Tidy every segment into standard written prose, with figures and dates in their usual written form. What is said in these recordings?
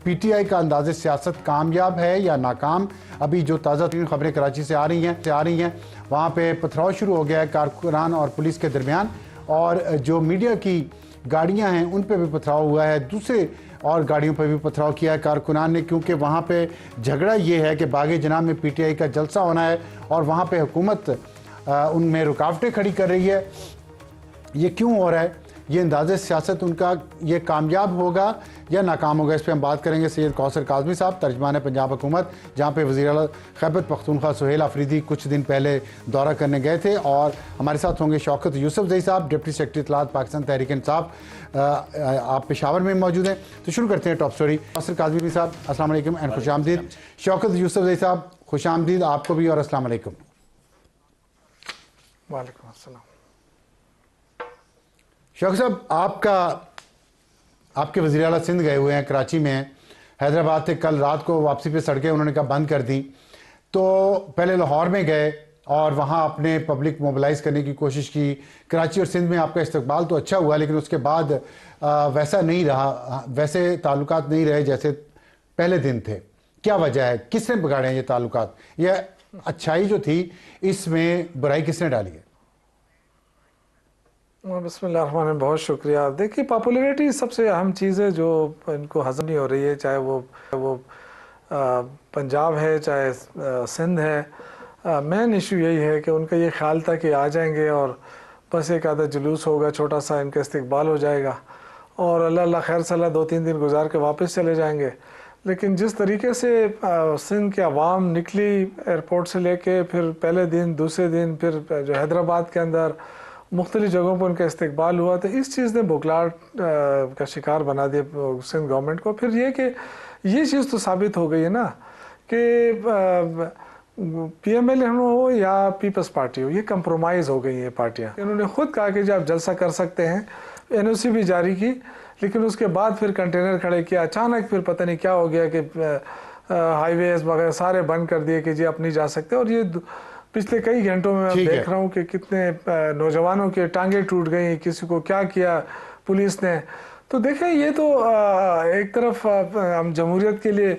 P T I کا انداز سیاست کامیاب ہے یا ناکام؟ ابھی جو تازہ ترین خبریں کراچی سے آ رہی ہیں وہاں پہ پتھراؤ شروع ہو گیا ہے کارکنان اور پولیس کے درمیان، اور جو میڈیا کی گاڑیاں ہیں ان پہ بھی پتھراؤ ہوا ہے، دوسرے اور گاڑیوں پہ بھی پتھراؤ کیا ہے کارکنان نے، کیونکہ وہاں پہ جھگڑا یہ ہے کہ باغ جناب میں پی ٹی آئی کا جلسہ ہونا ہے اور وہاں پہ حکومت ان میں رکاوٹیں کھڑی کر رہی ہے۔ یہ کیوں ہو رہا ہے؟ یہ انداز سیاست ان کا یہ کامیاب ہوگا یا ناکام ہوگا؟ اس پہ ہم بات کریں گے سید کوثر کاظمی صاحب، ترجمان پنجاب حکومت، جہاں پہ وزیر اعلیٰ خیبر پختونخوا سہیل آفریدی کچھ دن پہلے دورہ کرنے گئے تھے، اور ہمارے ساتھ ہوں گے شوکت یوسف زئی صاحب، ڈپٹی سیکرٹری اطلاعات پاکستان تحریک انصاف، آپ پشاور میں موجود ہیں۔ تو شروع کرتے ہیں ٹاپ سٹوری۔ کوثر کاظمی صاحب السلام علیکم اینڈ خوش آمدید۔ شوکت یوسف زئی صاحب خوش آمدید آپ کو بھی، اور السلام علیکم۔ وعلیکم السلام۔ شوکت صاحب، آپ کے وزیر اعلیٰ سندھ گئے ہوئے ہیں، کراچی میں ہیں، حیدرآباد سے کل رات کو واپسی پہ سڑکیں انہوں نے کہا بند کر دی، تو پہلے لاہور میں گئے اور وہاں اپنے پبلک موبلائز کرنے کی کوشش کی۔ کراچی اور سندھ میں آپ کا استقبال تو اچھا ہوا، لیکن اس کے بعد ویسا نہیں رہا، ویسے تعلقات نہیں رہے جیسے پہلے دن تھے۔ کیا وجہ ہے؟ کس نے بگاڑے ہیں یہ تعلقات؟ یہ اچھائی جو تھی اس میں برائی کس نے ڈالی ہے؟ بسم اللہ الرحمن الرحیم، بہت شکریہ۔ دیکھیے، پاپولیرٹی سب سے اہم چیز ہے جو ان کو ہضم نہیں ہو رہی ہے، چاہے وہ پنجاب ہے چاہے سندھ ہے۔ مین ایشو یہی ہے کہ ان کا یہ خیال تھا کہ آ جائیں گے اور بس ایک آدھا جلوس ہوگا، چھوٹا سا ان کا استقبال ہو جائے گا اور اللہ خیر صلاح 2-3 دن گزار کے واپس چلے جائیں گے۔ لیکن جس طریقے سے سندھ کے عوام نکلی ایئرپورٹ سے لے کے، پھر پہلے دن دوسرے دن پھر جو حیدرآباد کے اندر مختلف جگہوں پر ان کا استقبال ہوا، تو اس چیز نے بوکھلاہٹ کا شکار بنا دیا سندھ گورنمنٹ کو۔ پھر یہ کہ یہ چیز تو ثابت ہو گئی ہے نا کہ پی ایم ایل ہو یا پیپلز پارٹی ہو، یہ کمپرومائز ہو گئی ہیں پارٹیاں۔ انہوں نے خود کہا کہ جب آپ جلسہ کر سکتے ہیں، این او سی بھی جاری کی، لیکن اس کے بعد پھر کنٹینر کھڑے کیا، اچانک پھر پتہ نہیں کیا ہو گیا کہ ہائی ویز وغیرہ سارے بند کر دیے کہ جی آپ نہیں جا سکتے۔ اور یہ پچھلے کئی گھنٹوں میں میں دیکھ رہا ہوں کہ کتنے نوجوانوں کے ٹانگیں ٹوٹ گئیں، کسی کو کیا کیا پولیس نے۔ تو دیکھیں، یہ تو ایک طرف ہم جمہوریت کے لیے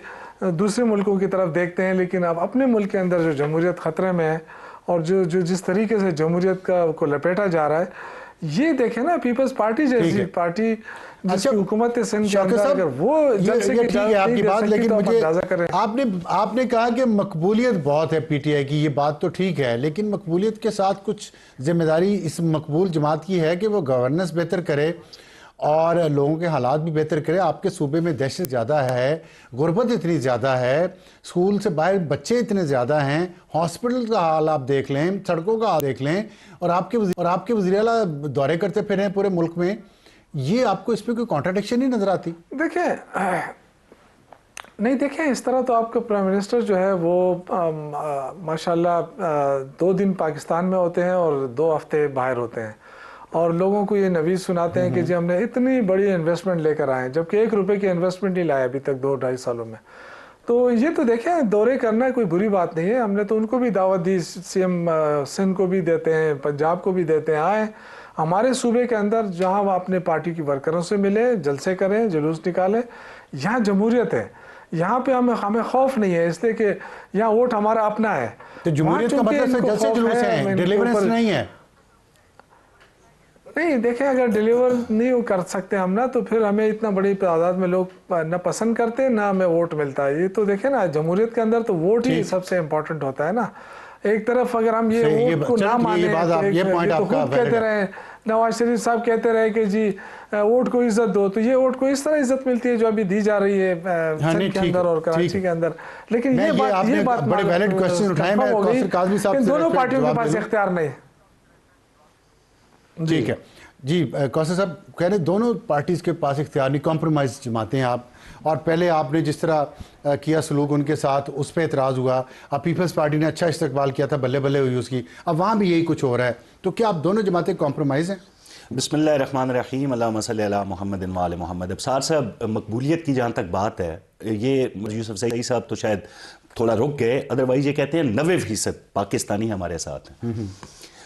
دوسرے ملکوں کی طرف دیکھتے ہیں، لیکن اب اپنے ملک کے اندر جو جمہوریت خطرے میں ہے اور جو جس طریقے سے جمہوریت کو لپیٹا جا رہا ہے، یہ دیکھیں نا، پیپلز پارٹی جیسی پارٹی جس کی حکومت سندھ کے اندر اگر وہ جلسے کی اجازت نہیں دے سکتی تو آپ اندازہ کریں۔ آپ نے کہا کہ مقبولیت بہت ہے پی ٹی آئی کی، یہ بات تو ٹھیک ہے، لیکن مقبولیت کے ساتھ کچھ ذمہ داری اس مقبول جماعت کی ہے کہ وہ گورننس بہتر کرے اور لوگوں کے حالات بھی بہتر کرے۔ آپ کے صوبے میں دہشت زیادہ ہے، غربت اتنی زیادہ ہے، اسکول سے باہر بچے اتنے زیادہ ہیں، ہاسپٹل کا حال آپ دیکھ لیں، سڑکوں کا حال دیکھ لیں، اور آپ کے وزیر اعلیٰ دورے کرتے پھر ہیں پورے ملک میں۔ یہ آپ کو اس پہ کوئی کانٹراڈکشن نہیں نظر آتی؟ دیکھیں اس طرح تو آپ کا پرائم منسٹر جو ہے وہ ماشاءاللہ 2 دن پاکستان میں ہوتے ہیں اور 2 ہفتے باہر ہوتے ہیں، اور لوگوں کو یہ نویز سناتے ہیں کہ جی ہم نے اتنی بڑی انویسٹمنٹ لے کر آئے ہیں، جبکہ 1 روپے کی انویسٹمنٹ نہیں لائے ابھی تک 2-2.5 سالوں میں۔ تو یہ تو دیکھیں، دورے کرنا کوئی بری بات نہیں ہے، ہم نے تو ان کو بھی دعوت دی، سی ایم سندھ کو بھی دیتے ہیں، پنجاب کو بھی دیتے ہیں، آئیں ہمارے صوبے کے اندر جہاں وہ اپنے پارٹی کی ورکروں سے ملیں، جلسے کریں، جلوس نکالیں۔ یہاں جمہوریت ہے، یہاں پہ ہمیں خوف نہیں ہے، اس لیے کہ یہاں ووٹ ہمارا اپنا ہے۔ تو جمہوریت کا مطلب جلسے جلوس ہیں، ڈیلیورنس نہیں ہے؟ نہیں، دیکھیں اگر ڈیلیور نہیں کر سکتے ہم نا، تو پھر ہمیں اتنا بڑی تعداد میں لوگ نہ پسند کرتے نہ ہمیں ووٹ ملتا ہے۔ یہ تو دیکھیں نا، جمہوریت کے اندر تو ووٹ ہی سب سے امپورٹنٹ ہوتا ہے نا۔ ایک طرف اگر ہم یہ ووٹ کو نہ مانیں، تو خود کہتے رہے، نواز شریف صاحب کہتے رہے کہ جی ووٹ کو عزت دو، تو یہ ووٹ کو اس طرح عزت ملتی ہے جو ابھی دی جا رہی ہے سندھ کے اندر اور کراچی کے اندر۔ لیکن یہ بات بڑے ویلڈ کوسچن اٹھائے، میں کوثر کاظمی صاحب سے دونوں پارٹیوں کے پاس اختیار نہیں۔ ٹھیک ہے جی، کوثر صاحب کہہ رہے دونوں پارٹیز کے پاس اختیار نہیں، کمپرومائز جماعتیں ہیں آپ، اور پہلے آپ نے جس طرح کیا سلوک ان کے ساتھ اس پہ اعتراض ہوا، اب پیپلز پارٹی نے اچھا استقبال کیا تھا، بلے بلے ہوئی اس کی، اب وہاں بھی یہی کچھ ہو رہا ہے، تو کیا آپ دونوں جماعتیں کمپرومائز ہیں؟ بسم اللہ الرحمن الرحیم، اللہم صلی علی محمد و آل محمد۔ ابصار صاحب، مقبولیت کی جہاں تک بات ہے، یہ یوسف زئی صاحب تو شاید تھوڑا رک گئے، ادروائز یہ کہتے ہیں 90% پاکستانی ہمارے ساتھ ہیں۔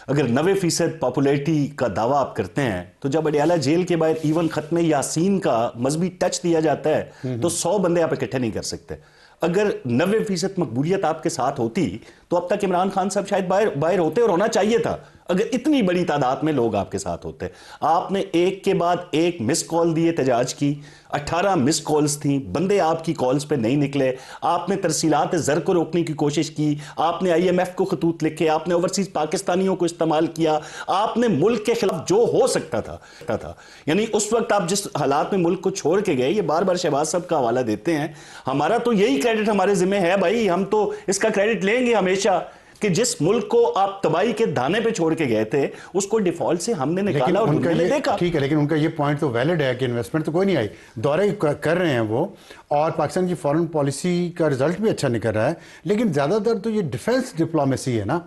اگر 90% پاپولیٹی کا دعویٰ آپ کرتے ہیں تو جب اڈیالہ جیل کے باہر ایون ختم یاسین کا مذہبی ٹچ دیا جاتا ہے تو 100 بندے آپ اکٹھے نہیں کر سکتے. اگر 90% مقبولیت آپ کے ساتھ ہوتی تو اب تک عمران خان صاحب شاید باہر ہوتے اور ہونا چاہیے تھا. اگر اتنی بڑی تعداد میں لوگ آپ کے ساتھ ہوتے. آپ نے ایک کے بعد ایک مس کال دی احتجاج کی, 18 مس کالز تھیں, بندے آپ کی کالز پہ نہیں نکلے. آپ نے ترسیلات زر کو روکنے کی کوشش کی, آپ نے IMF کو خطوط لکھے, آپ نے اوورسیز پاکستانیوں کو استعمال کیا, آپ نے ملک کے خلاف جو ہو سکتا تھا. یعنی اس وقت آپ جس حالات میں ملک کو چھوڑ کے گئے, یہ بار بار شہباز صاحب کا حوالہ دیتے ہیں, ہمارا تو یہی کریڈٹ ہمارے ذمہ ہے بھائی, ہم تو اس کا کریڈٹ لیں گے ہمیشہ کہ جس ملک کو آپ تباہی کے دانے پہ چھوڑ کے گئے تھے اس کو ڈیفالٹ سے ہم نے نکالا اور دنیا نے دیکھا. ٹھیک ہے, لیکن ان کا یہ پوائنٹ تو ویلڈ ہے کہ انویسٹمنٹ تو کوئی نہیں آئی, دورے کر رہے ہیں وہ, اور پاکستان کی فارن پالیسی کا رزلٹ بھی اچھا نکل رہا ہے, لیکن زیادہ تر تو یہ ڈیفنس ڈپلومیسی ہے نا,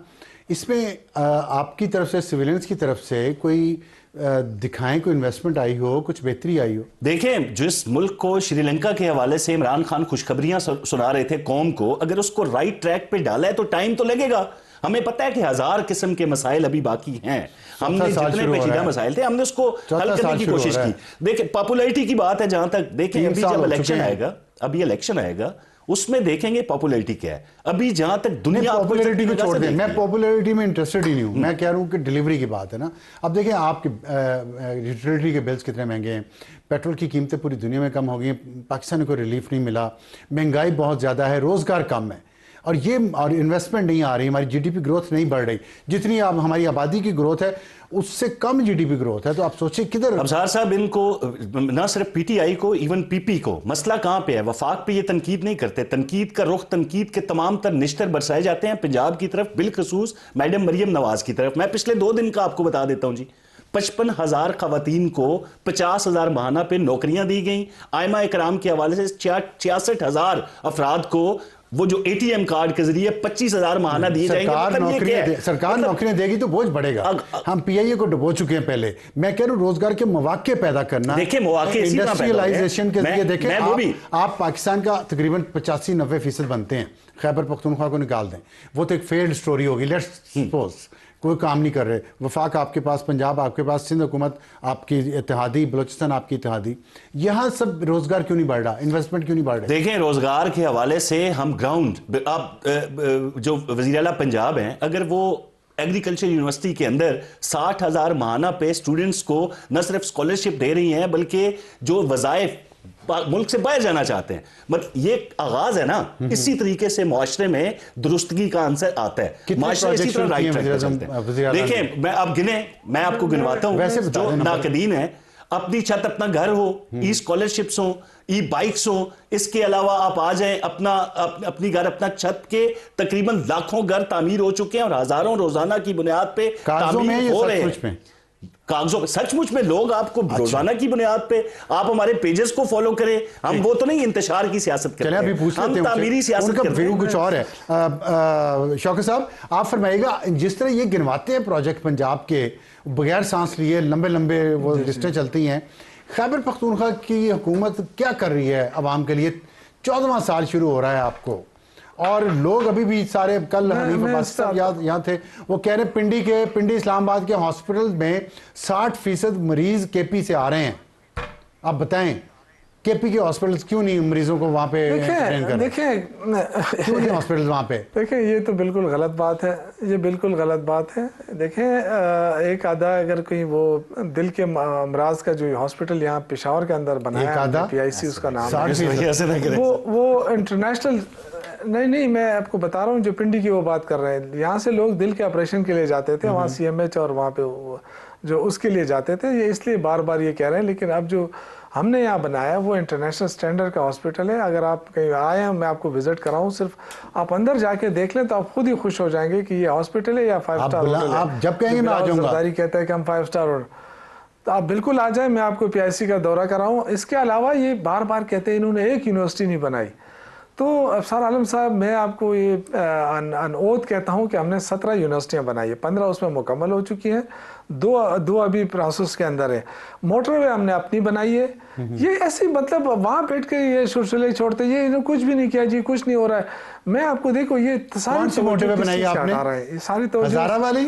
اس میں آپ کی طرف سے سویلنس کی طرف سے کوئی دکھائیں کوئی انویسٹمنٹ آئی ہو, کچھ بہتری آئی ہو. دیکھیں جس ملک کو شری لنکا کے حوالے سے عمران خان خوشخبریاں سنا رہے تھے قوم کو, اگر اس کو رائٹ ٹریک پہ ڈالا ہے تو ٹائم تو لگے گا. ہمیں پتہ ہے کہ 1000 قسم کے مسائل ابھی باقی ہیں, ہم نے جتنے پیچیدہ مسائل تھے ہم نے اس کو حل کرنے کی کوشش کی. دیکھیں پاپولیٹی کی بات ہے جہاں تک, دیکھیں ابھی جب الیکشن آئے گا اس میں دیکھیں گے پاپولیٹی کیا ہے. ابھی جہاں تک دنیا پاپولیٹی کو چھوڑ دیں, میں پاپولیٹی میں انٹرسٹڈ ہی نہیں ہوں, میں کہہ رہا ہوں کہ ڈیلیوری کی بات ہے نا. اب دیکھیں آپ کے یوٹیلیٹی کے بلز کتنے مہنگے ہیں, پیٹرول کی قیمتیں پوری دنیا میں کم ہو گئی ہیں, پاکستان کو ریلیف نہیں ملا, مہنگائی بہت زیادہ ہے, روزگار کم ہے, اور انویسٹمنٹ نہیں آ رہی, ہماری جی ڈی پی گروتھ نہیں بڑھ رہی, جتنی ہماری آبادی کی گروتھ ہے اس سے کم جی ڈی پی گروتھ ہے. تو آپ سوچیں کدھر. ابصار صاحب ان کو نہ صرف پی ٹی آئی کو, ایون پی پی کو, مسئلہ کہاں پہ ہے؟ وفاق پہ یہ تنقید نہیں کرتے, تنقید کا رخ, تنقید کے تمام تر نشتر برسائے جاتے ہیں پنجاب کی طرف, بالخصوص میڈم مریم نواز کی طرف. میں پچھلے 2 دن کا آپ کو بتا دیتا ہوں جی, 55,000 خواتین کو 50,000 ماہانہ پہ نوکریاں دی گئیں. آئمہ اکرام کے حوالے سے 66,000 افراد کو وہ جو ATM کارڈ کے ذریعے 25,000 ماہانہ دیے جائیں گے. سرکار نوکریاں دے گی تو بوجھ بڑھے گا. ہم PIA کو ڈبو چکے ہیں پہلے. میں کہہ رہا ہوں روزگار کے مواقع پیدا کرنا, دیکھیں مواقع انڈسٹریلائزیشن کے ذریعے. دیکھیں آپ پاکستان کا تقریباً 85-90% بنتے ہیں, خیبر پختونخوا کو نکال دیں, وہ تو ایک فیلڈ سٹوری ہوگی. لیٹس سپوز کوئی کام نہیں کر رہے, وفاق آپ کے پاس, پنجاب آپ کے پاس, سندھ حکومت آپ کی اتحادی, بلوچستان آپ کی اتحادی, یہاں سب روزگار کیوں نہیں بڑھ رہا, انویسٹمنٹ کیوں نہیں بڑھ رہا؟ دیکھیں روزگار کے حوالے سے ہم گراؤنڈ, آپ جو وزیر اعلیٰ پنجاب ہیں, اگر وہ ایگریکلچر یونیورسٹی کے اندر 60,000 ماہانہ پہ سٹوڈنٹس کو نہ صرف اسکالرشپ دے رہی ہیں بلکہ جو وظائف ملک سے باہر جانا چاہتے ہیں, مطلب یہ آغاز ہے نا. اسی طریقے سے معاشرے میں درستگی کا عنصر آتا ہے, معاشرے اسی طرح رائٹ ٹریک پہ چلتے ہیں. دیکھیں میں آپ کو گنواتا ہوں, جو ناقدین ہیں, اپنی چھت اپنا گھر ہو, ای اسکالرشپس ہوں, ای بائکس ہوں, اس کے علاوہ آپ آ جائیں اپنی گھر اپنا چھت کے تقریباً لاکھوں گھر تعمیر ہو چکے ہیں اور ہزاروں روزانہ کی بنیاد پہ تعمیر ہو رہے ہیں. کاغذوں پہ سچ مچ میں لوگ آپ کو روزانہ کی بنیاد پہ, آپ ہمارے پیجز کو فالو کریں, ہم وہ تو نہیں انتشار کی سیاست کرتے ہیں, ہم تعمیری سیاست کرتے ہیں. کچھ اور ہے. شوکت صاحب آپ فرمائیے گا, جس طرح یہ گنواتے ہیں پروجیکٹ پنجاب کے بغیر سانس لیے, لمبے وہ لسٹیں چلتی ہیں, خیبر پختونخوا کی حکومت کیا کر رہی ہے عوام کے لیے؟ 14واں سال شروع ہو رہا ہے آپ کو, اور لوگ ابھی بھی سارے, کل حنیف عباسی صاحب یہاں تھے, وہ کہہ رہے پنڈی اسلام آباد کے ہاسپٹل میں 60% مریض KP سے آ رہے ہیں. آپ بتائیں KP کے ہاسپٹلز کیوں نہیں مریضوں کو وہاں پہ ٹرین کر رہے ہیں؟ کیوں نہیں ہاسپٹلز وہاں پہ؟ دیکھیں یہ تو بالکل غلط بات ہے, یہ بالکل غلط بات ہے. دیکھیں ایک آدھا اگر کوئی وہ دل کے امراض کا جو ہاسپٹل یہاں پشاور کے اندر بنایا ہے, PIC اس کا نام ہے, وہ انٹرنیشنل نہیں, میں آپ کو بتا رہا ہوں جو پنڈی کی وہ بات کر رہے ہیں, یہاں سے لوگ دل کے آپریشن کے لیے جاتے تھے, وہاں CMH اور وہاں پہ جو اس کے لیے جاتے تھے, یہ اس لیے بار بار یہ کہہ رہے ہیں. لیکن اب جو ہم نے یہاں بنایا وہ انٹرنیشنل سٹینڈرڈ کا ہاسپٹل ہے. اگر آپ کہیں آئے ہیں, میں آپ کو وزٹ کراؤں, صرف آپ اندر جا کے دیکھ لیں تو آپ خود ہی خوش ہو جائیں گے کہ یہ ہاسپٹل ہے یا 5 سٹار ہوٹل ہے. آپ جب کہیں گے میں آ جاؤں گا. زرداری کہتا ہے کہ ہم 5 سٹار ہوٹل, تو آپ بالکل آ جائیں, میں آپ کو PIC کا دورہ کراؤں. اس کے علاوہ یہ بار بار کہتے ہیں انہوں نے ایک یونیورسٹی نہیں بنائی. تو ابصار عالم صاحب, میں آپ کو یہ ان اوتھ کہتا ہوں کہ ہم نے 17 یونیورسٹیاں بنائی ہیں, 15 اس میں مکمل ہو چکی ہیں, دو ابھی پروسیس کے اندر ہے. موٹر وے ہم نے اپنی بنائی ہے. یہ ایسی مطلب وہاں بیٹھ کے یہ سلسلے چھوڑتے, یہ کچھ بھی نہیں کیا جی, کچھ نہیں ہو رہا ہے. میں آپ کو دیکھو یہ ساری موٹر وے بنائی آپ نے, ساری تو ہزارہ والی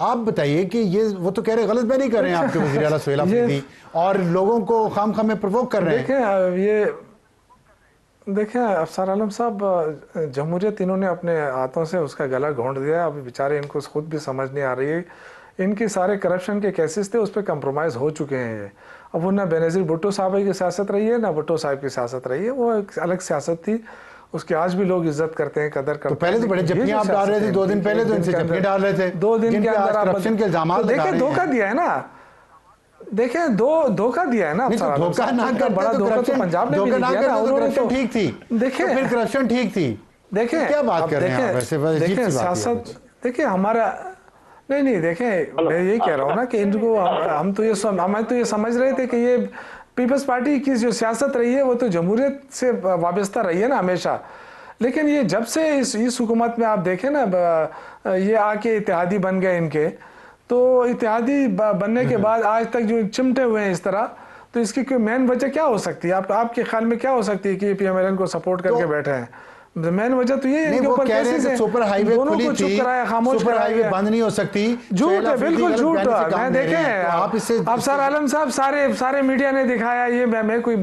آپ بتائیے کہ یہ وہ تو کہہ رہے غلط بیانی کر رہے ہیں آپ کے وزیر اعلیٰ سہیل آفریدی اور لوگوں کو خام خام میں پرووک کر رہے ہیں. دیکھیں افسر عالم صاحب، جمہوریت انہوں نے اپنے ہاتھوں سے اس کا گلا گھونٹ دیا. اب بیچارے ان کو خود بھی سمجھ نہیں آ رہی ہے. ان کے سارے کرپشن کے کیسز تھے اس پہ کمپرومائز ہو چکے ہیں. اب وہ نہ بینظیر بھٹو صاحب کی سیاست رہی ہے نہ بھٹو صاحب کی سیاست رہی ہے. وہ ایک الگ سیاست تھی، اس کی آج بھی لوگ عزت کرتے ہیں، قدر کرتے ہیں. تو پہلے تو بڑے جھپکیاں آپ ڈال رہے تھے، 2 دن پہلے تو ان سے جھپکیاں ڈال رہے تھے، 2 دن کے اندر آپ کرپشن کے الزامات لگا رہے ہیں. دیکھیں دھوکہ دیا ہے نا، دیکھیں دھوکہ دیا ہے نا. دھوکہ نہ کرتے بڑا دھوکہ تو پنجاب نے بھی دیا نا. کرپشن ٹھیک تھی، دیکھیں پھر کرپشن ٹھیک تھی. دیکھیں کیا بات کر رہے ہیں آپ؟ ویسے دیکھیں سیاست، دیکھیں ہمارا نہیں دیکھیں میں یہی کہہ رہا ہوں نا کہ ان کو ہم تو یہ سمجھ رہے تھے کہ یہ پیپلز پارٹی کی جو سیاست رہی ہے وہ تو جمہوریت سے وابستہ رہی ہے نا ہمیشہ. لیکن یہ جب سے اس حکومت میں آپ دیکھیں نا، یہ آ کے اتحادی بن گئے ان کے، تو اتحادی بننے کے بعد آج تک جو چمٹے ہوئے ہیں اس طرح، تو اس کی کوئی مین وجہ کیا ہو سکتی ہے؟ آپ کے خیال میں کیا ہو سکتی ہے کہ پی ایم ایل این کو سپورٹ کر کے بیٹھے ہیں؟ مین وجہ تو یہ ہے کہ اوپر کیسز ہیں، سپر ہائی وے دونوں کھلی کو تھی، چپ کرایا، خاموش سپر ہائی وے کرایا. بند نہیں ہو سکتی. جھوٹ ہے، بالکل جھوٹ ہے. میں دیکھیں افسر عالم صاحب سارے میڈیا نے دکھایا. یہ میں کوئی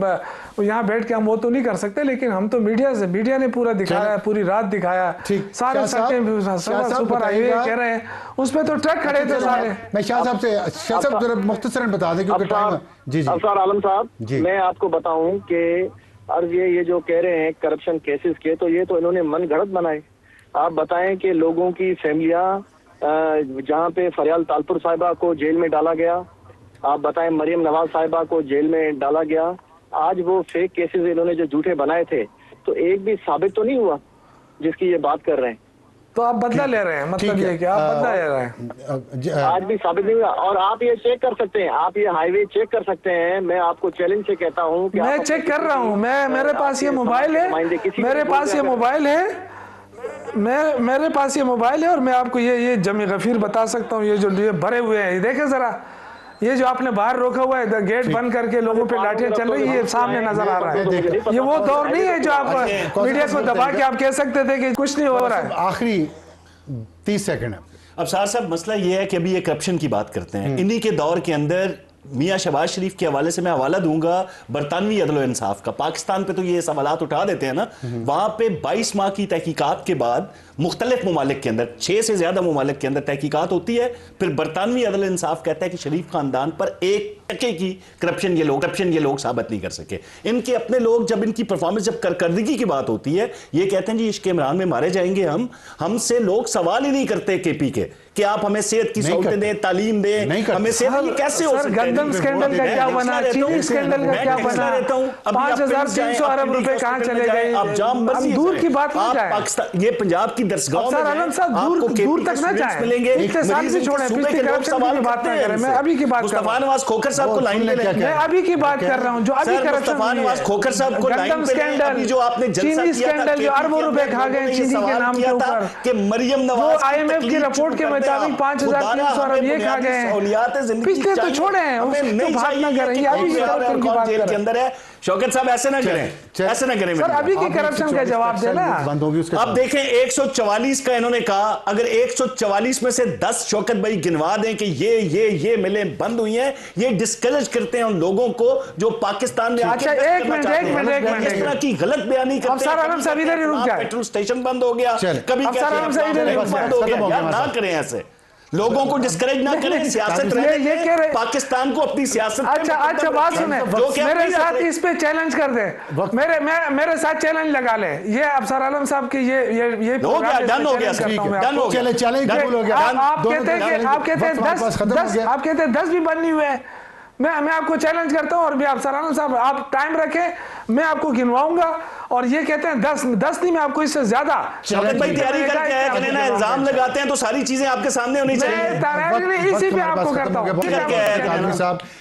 یہاں بیٹھ کے ہم وہ تو نہیں کر سکتے، لیکن ہم تو میڈیا نے پورا دکھایا، پوری رات دکھایا. سارے سپر ہائی وے کہہ رہے ہیں، اس پہ تو ٹرک کھڑے تھے سارے. میں شاہ صاحب ذرا مختصراً بتا دیں کیونکہ ٹائم. جی افسر عالم صاحب، میں آپ کو بتاؤں کہ عرض یہ جو کہہ رہے ہیں کرپشن کیسز کے، تو یہ تو انہوں نے من گھڑت بنائے. آپ بتائیں کہ لوگوں کی فیملیاں، جہاں پہ فریال تالپور صاحبہ کو جیل میں ڈالا گیا، آپ بتائیں مریم نواز صاحبہ کو جیل میں ڈالا گیا. آج وہ فیک کیسز انہوں نے جو جھوٹے بنائے تھے، تو ایک بھی ثابت تو نہیں ہوا جس کی یہ بات کر رہے ہیں. تو آپ بدلہ لے رہے ہیں، مطلب یہ کہ آپ بدلہ لے رہے ہیں. آج بھی ثابت نہیں ہوا. اور آپ یہ چیک کر سکتے ہیں، آپ یہ ہائی وے چیک کر سکتے ہیں. میں آپ کو چیلنج سے کہتا ہوں کہ میں چیک کر رہا ہوں. میرے پاس یہ موبائل ہے، میرے پاس یہ موبائل ہے اور میں آپ کو یہ جمع غفیر بتا سکتا ہوں. یہ بھرے ہوئے ہیں، دیکھیں ذرا، یہ جو آپ نے باہر روکا ہوا ہے، گیٹ بند کر کے لوگوں پہ لاٹھیاں چل رہی، یہ سامنے نظر آ رہا ہے. یہ وہ دور نہیں ہے جو آپ میڈیا کو دبا کے آپ کہہ سکتے تھے کہ کچھ نہیں ہو رہا ہے. آخری 30 سیکنڈ. اب صاحب مسئلہ یہ ہے کہ ابھی یہ کرپشن کی بات کرتے ہیں. انہی کے دور کے اندر میاں شہباز شریف کے حوالے سے میں حوالہ دوں گا برطانوی عدل و انصاف کا. پاکستان پہ تو یہ سوالات اٹھا دیتے ہیں نا، وہاں پہ 22 ماہ کی تحقیقات کے بعد مختلف ممالک کے اندر، 6 سے زیادہ ممالک کے اندر تحقیقات ہوتی ہے. پھر برطانوی عدل انصاف کہتا ہے کہ شریف خاندان پر 1% کی کرپشن یہ لوگ ثابت نہیں کر سکے. ان کے اپنے لوگ جب ان کی پرفارمنس، جب کارکردگی کی بات ہوتی ہے، یہ کہتے ہیں جی عشق عمران میں مارے جائیں گے ہم سے لوگ سوال ہی نہیں کرتے کے پی کے کہ آپ ہمیں صحت کی سہولتیں دیں، تعلیم دیں، ہمیں صحت. یہ کیسے ہو سکتا ہے؟ گندم سکینڈل کا کیا بنا، چینی سکینڈل کا کیا بنا، 5300 ارب روپے کہاں چلے گئے؟ ہم دور کی بات نہ جائیں. یہ پنجاب کی درسگاہوں میں دور تک نہ جائیں، اقتصاد سے چھوڑیں، پچھلی کرپشن کی بات نہ کریں. میں ابھی کی بات کر رہا ہوں، مصطفیٰ نواز کھوکھر صاحب کو لائن لے لیں. میں ابھی کی بات کر رہا ہوں جو ابھی کرپشن مصطفیٰ نواز کھوکھر صاحب کو لائن پہ لیں. ابھی جو آپ نے جلسہ چینی کیا تھا، سکینڈل جو اربوں روپے کھا گئے چینی کے نام کے اوپر، کہ مریم نواز وہ آئی ایم ایف کی رپورٹ کے مطابق 5300 ارب یہ کھا گئے ہیں. پچھلے تو چھوڑیں، اس کی بات نہ کریں. یہ ابھی کی کرپشن کی بات کر رہے ہیں. شوکت صاحب ایسے نہ کریں سر. ابھی کی کرپشن کا جواب دینا. اب دیکھیں 144 کا انہوں نے کہا، اگر 144 میں سے 10 شوکت بھائی گنوا دیں کہ یہ ملیں بند ہوئی ہیں، یہ ڈسکریج کرتے ہیں ان لوگوں کو جو پاکستان میں اچھا ایک منٹ اس طرح کی غلط بیانی کرتے ہیں. افسر عالم صاحب ادھر ہی رک جائے. پیٹرول اسٹیشن بند ہو گیا، کبھی افسر عالم صاحب ادھر ہی رک بند ہو گیا. جائے. نہ کریں ایسے، لوگوں کو ڈسکریج نہ کریں. سیاست رہے، پاکستان کو اپنی سیاست. اچھا بات سنیں، میرے ساتھ اس پہ چیلنج کر دیں، میرے ساتھ چیلنج لگا لیں. یہ افسر عالم صاحب کی یہ ہو گیا، ڈن ہو گیا سر، ڈن ہو گیا. آپ کہتے ہیں 10 بھی بند نہیں ہوئے. میں آپ کو چیلنج کرتا ہوں، اور بھی افسر عالم صاحب آپ ٹائم رکھیں، میں آپ کو گنواؤں گا. اور یہ کہتے ہیں 10 نہیں، میں آپ کو اس سے زیادہ. شوکت بھائی تیاری کر کے آئے کہ الزام لگاتے ہیں تو ساری چیزیں آپ کے سامنے ہونی چاہیے. میں اسی پہ آپ کو کرتا ہوں.